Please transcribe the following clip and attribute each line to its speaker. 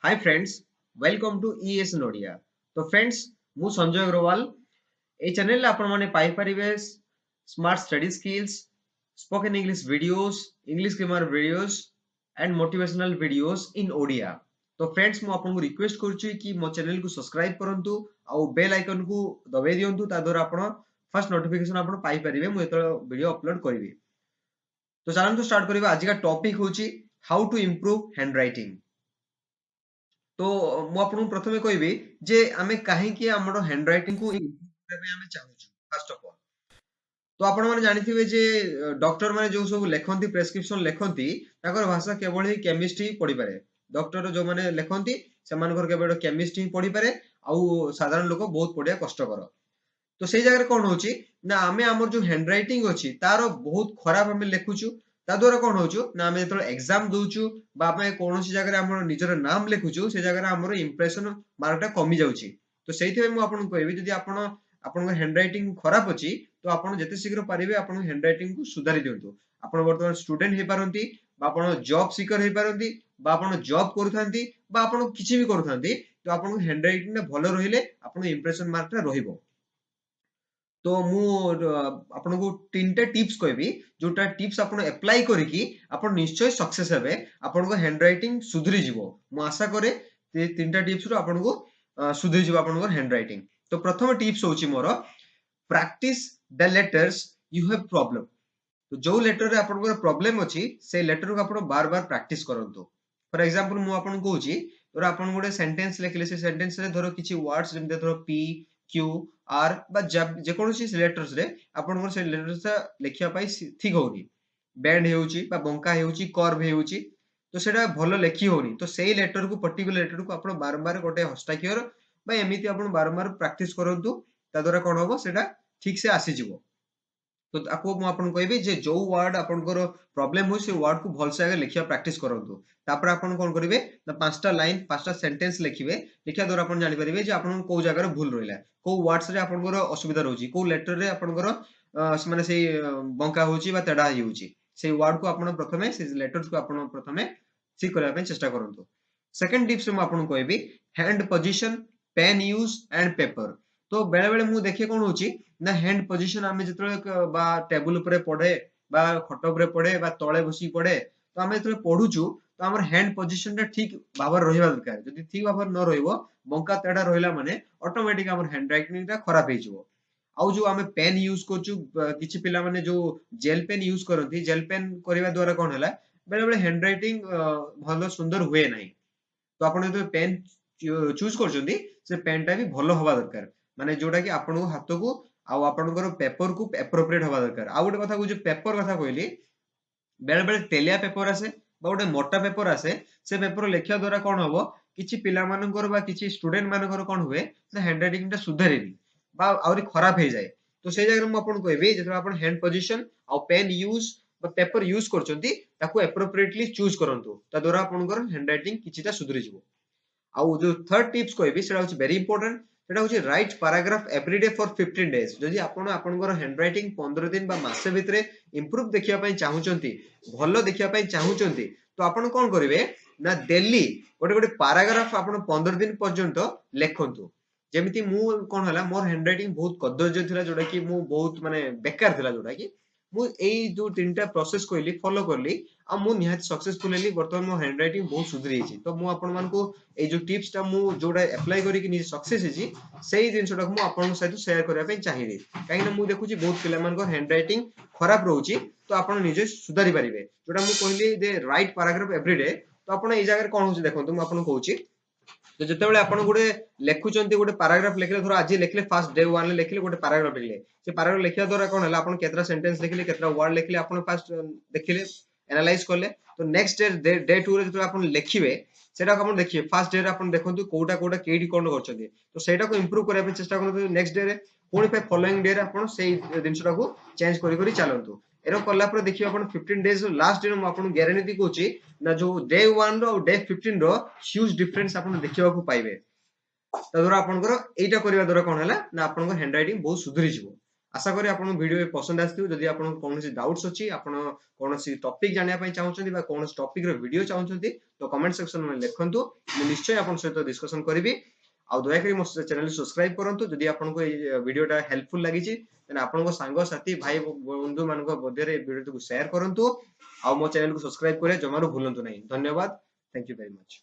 Speaker 1: Hi friends, welcome to ईएस नोडिया। तो फ्रेंड्स, मु संजय अग्रवाल ए चैनल आपण माने पाई परिबे smart study skills, spoken English videos, English grammar videos and motivational videos in Odia. तो फ्रेंड्स, मु आपन को रिक्वेस्ट करछु कि मो चैनल को सब्सक्राइब करंतु आ बेल आइकन को दबाई दियंतु ता द्वारा आपण फर्स्ट नोटिफिकेशन आपण पाई परिबे मु एतो वीडियो अपलोड करबी। तो चलंतु स्टार्ट करबा। आज का टॉपिक होची हाउ टू इंप्रूव हैंडराइटिंग। तो मु आपन प्रथमे कहबी जे आमे काहे कि हमर हैंडराइटिंग को इम्प्रूव करबे आमे चाहूछु। फर्स्ट ऑफ ऑल तो आपण माने जानिथिबे जे डॉक्टर माने जो सब लेखंती प्रेस्क्रिप्शन लेखंती ताकर भाषा केवल ही केमिस्ट्री पढी पारे। डॉक्टर जो माने लेखंती से मानकर केवल केमिस्ट्री पढी पारे आउ साधारण लोक बहुत पढिया कष्टकर। तो सेई जगह कोन होची ना आमे हमर जो हैंडराइटिंग अछि तारो बहुत खराब हमें लेखुछु। ता द्वारा कोन होछु ना आमे जेतरो एग्जाम दोछु बा आमे कोनोसी जगह हमर निजर नाम लेखुछु से जगह हमर इंप्रेशन मार्कटा कमी जाउची। तो सेइथे मु आपन कहबी जदि आपण आपन हैंडराइटिंग खराब अछि तो आपण जते शीघ्र पारिबे आपण हैंडराइटिंग को सुधारी दियंतु। आपण वर्तमान स्टूडेंट हे पारंती बा आपण जॉब सीकर हे पारंती बा आपण जॉब करूथांती बा आपण किछि भी करूथांती तो आपण हैंडराइटिंग ना भलो रहिले आपण इंप्रेशन मार्कटा रहिबो। तो मु आपनको तीनटा टिप्स कहबी जोटा टिप्स आपण अप्लाई करिकी आपण निश्चय सक्सेस हेबे। आपनको हैंडराइटिंग सुधरी जिवो। मु आशा करे जे तीनटा टिप्स रो आपनको सुधरी जिवो आपनको हैंडराइटिंग। तो प्रथम टिप्स होची more practice the letters you have problem. तो जो लेटर रे आपनको प्रॉब्लम अछि से लेटर को आपण बार-बार प्रैक्टिस करंतु। फॉर एग्जांपल मु आपन कहूची धर आपन गोटे सेंटेंस लेखिले से सेंटेंस रे धर किछि वर्ड्स जेम धर पी क्यू आर बा जे कोनोसी लेटर्स रे आपन से लेटर्स लेखिया पाई ठीक होनी। बैंड हेउची बा बंका हेउची कर्व हेउची तो सेटा भलो लेखि होनी। तो सेही लेटर को पर्टिकुलर लेटर को आपण बार-बार गोटे हस्ताक्षर बा एमिति आपण बार-बार प्रैक्टिस करंतु। ता द्वारा कोन होबो सेटा ठीक से आसी जिवो। तो आपको मु आपन कहबी जे जो वर्ड आपनकर प्रॉब्लम हो से वर्ड को भल से आगे लिखिया प्रैक्टिस करंतु। तापर आपन कोन करिवे ना पांचटा लाइन पांचटा सेंटेंस लिखिबे। लिखिया द्वारा आपन जानि परिबे जे आपन को जगह रे भूल रहिला, को वर्ड्स रे आपनकर असुविधा रहउची, को लेटर रे आपनकर माने से बंका होची बा तेडा होउची। से वर्ड को आपन प्रथमे से लेटर्स को आपन प्रथमे ठीक करबा पे चेष्टा करंतु। सेकंड टिप्स मु आपन कहबी hand position, pen use and paper. तो बेले बेले मु देखे कोन होची ना हैंड पोजीशन आमे जतरे बा टेबल ऊपर पढे बा खट ऊपर पढे बा तळे बसी पढे तो आमे जतरे पढुचु तो हमर हैंड पोजीशन टा ठीक भाबर रहिबा दरकार। जदि ठीक भाबर न रहिबो बंका तेडा रहिला माने ऑटोमेटिक हमर हैंड राइटिंग टा खराब हे जिवो। आउ जो आमे पेन यूज करचु किछि पिला माने जो जेल पेन यूज करंती जेल पेन करबा द्वारा कोन हला बेले बेले हैंड राइटिंग भलो सुंदर हुए नाही। तो आपण जो पेन चूज करछंती से पेन टा भी भलो होबा दरकार। माने जोटा कि आपन हाथ को आउ आपनकर पेपर को एप्रोप्रिएट होबा दरकार। आ गोटे कथा को जो पेपर कथा कहली बेले बेले तेलिया पेपर आसे बा गोटे मोटा पेपर आसे से पेपर लेखिया द्वारा कोन होबो किछि पिला मानकर बा किछि स्टूडेंट मानकर कोन हुए ना हैंड राइटिंग टा सुधरेनी बा आउरी खराब हे जाय। तो से जगह म आपन कहबी जेतरा आपन हैंड पोजीशन आ पेन यूज बा पेपर यूज करचंती ताको एप्रोप्रिएटली चूज करंतु। ता द्वारा आपनकर हैंड राइटिंग किछिटा सुधरी जिवो। आउ जो थर्ड टिप्स कहबी सेटा होची वेरी इंपोर्टेंट। सेटा होची right paragraph every day for 15 days. जदि आपण आपनकर हैंडराइटिंग 15 दिन बा मासे भितरे इंप्रूव देखिया पई चाहुचंती, भलो देखिया पई चाहुचंती तो आपण कोन करिवे ना डेली गोटे गोटे पैराग्राफ आपण 15 दिन पर्यंत लेखंतु। जेमिति मु कोन हला मोर हैंडराइटिंग बहुत कदर्य थिला जोटा कि मु बहुत माने बेकार थिला जोटा कि मु एई जो तीनटा प्रोसेस कहली फॉलो करली आ मु निहात सक्सेसफुल हेली। वर्तमान मो हैंडराइटिंग बहुत सुधरी छि। तो मु आपण मानको ए जो टिप्स टा मु जोडा अप्लाई करी कि नि सक्सेस हेछि सेही जिंसटा को मु आपण सहित शेयर करिया पे चाहिबी। काहे ना मु देखुछि बहुत पिला मानको हैंडराइटिंग खराब रहउछि तो आपण निजे सुधारी परिबे। जोडा मु कहली जे राइट पैराग्राफ एवरी डे तो आपण ए जगह कोन होछि देखंतु मु आपण कहउछि। तो जेतेबेले आपण गोटे लेखुचंती गोटे पैराग्राफ लेखले धर आज लेखले फर्स्ट डे 1 लेखले गोटे पैराग्राफ लिखले से पैराग्राफ लिखिया द्वारा कोन हला आपण केतरा सेंटेंस लिखले केतरा वर्ड लिखले आपण फर्स्ट देखिले एनालाइज करले। तो नेक्स्ट डे 2 रे जतो आपण लेखिबे सेटा को आपण देखिए फर्स्ट डे रे आपण देखंतु कोटा कोटा केडी कोन करचंती तो सेटा को इंप्रूव करिया पे चेष्टा करंतु। नेक्स्ट डे रे पुणी पे फॉलोइंग डे रे आपण सेही जिंसटा को चेंज करी करी चलंतु। एरो कल्ला पर देखियो आपण 15 डेज लास्ट डे रे आपण गारंटी कहूची ना जो डे 1 रो डे 15 रो ह्यूज डिफरेंस आपण देखिबा को पाइबे। ता द्वारा आपनकर एटा करिवा द्वारा कोन हला ना आपनकर हैंडराइटिंग बहुत सुधरी जिवो। आशा करी आपन वीडियो पसंद आस्थिव जदि आपन कोनोसी डाउट्स अछि आपन कोनोसी टॉपिक जानिया पई चाहउछन्ती बा कोनोसी टॉपिक रो वीडियो चाहउछन्ती तो कमेंट सेक्शन में लिखंतु मु निश्चय आपन सहित डिस्कशन करबी आ दया करी मो चैनल सब्सक्राइब करंतु जदि आपन को ए वीडियो टा हेल्पफुल लागि छि तने आपन को सांग साथी भाई बंधु मान को मध्य रे वीडियो को शेयर करंतु आ मो चैनल को सब्सक्राइब करे जमारो भूलंतु नहीं धन्यवाद थैंक यू वेरी मच।